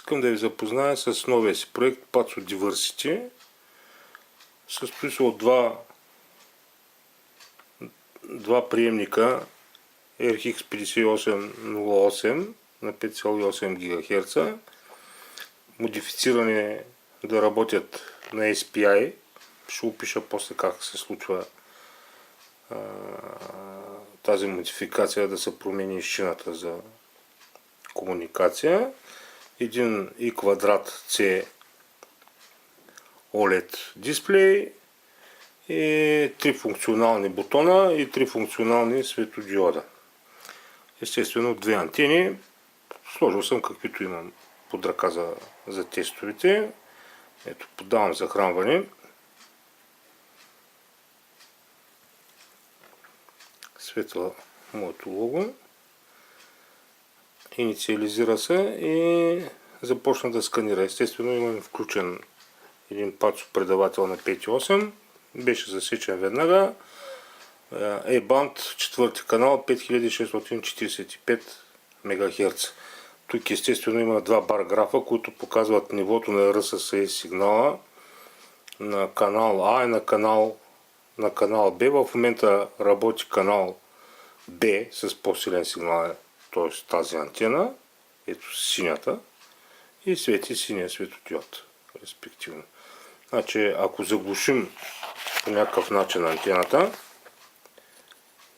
Искам да ви запозная с новия си проект Patso Diversity. Състои се от два приемника RX 5808 на 5,8 ГГц, модифицирани да работят на SPI. Ще опиша после как се случва тази модификация, да се промени шината за комуникация. Един и квадрат C OLED дисплей и 3 функционални бутона и 3 функционални светодиода. Естествено 2 антени. Сложил съм каквито имам под ръка за тестовете. Ето, подавам захранване. Светва моето лого. Инициализира се и започна да сканира. Естествено имам включен един Patso предавател на 5.8. Беше засечен веднага. A-band, четвърти канал, 5645 МГц. Тук естествено има два бар графа, които показват нивото на RSS сигнала на канал А и на канал Б. В момента работи канал Б с по-силен сигнал, т.е. тази антена, ето синята, и свети синия светодиод, респективно. Значи, ако заглушим по някакъв начин антената,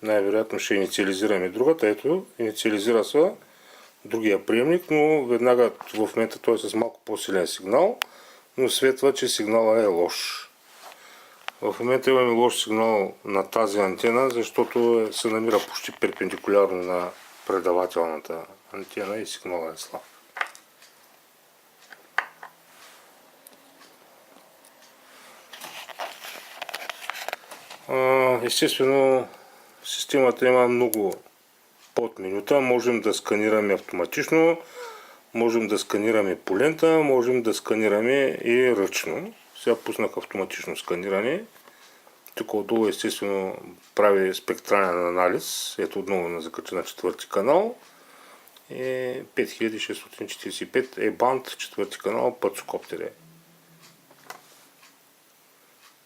най-вероятно ще инициализираме другата. Ето, инициализира се другия приемник, но веднага в момента той е с малко по-силен сигнал, но светва, че сигнала е лош. В момента имаме лош сигнал на тази антена, защото се намира почти перпендикулярно на предавателната антена и сигнала е слаб. Естествено, системата има много подменюта. Можем да сканираме автоматично, можем да сканираме по лента, можем да сканираме и ръчно. Сега пуснах автоматично сканиране. Тук отдолу естествено прави спектрален анализ. Ето отново на закача на четвърти канал. 5645 A-band, четвърти канал, Patso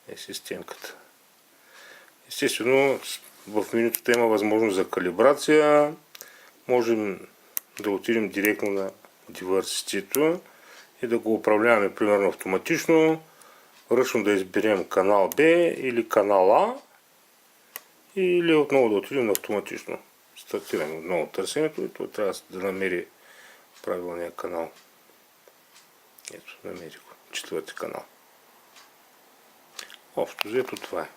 е системката. Естествено, в менюто има възможност за калибрация. Можем да отидем директно на Diversity и да го управляваме примерно автоматично. Ръчно да изберем канал Б или канал А, или отново да отидем на автоматично. Стартираме отново търсенето и той трябва да намери правилния канал. Ето, намери го. Четвърти канал. Общо взето това е.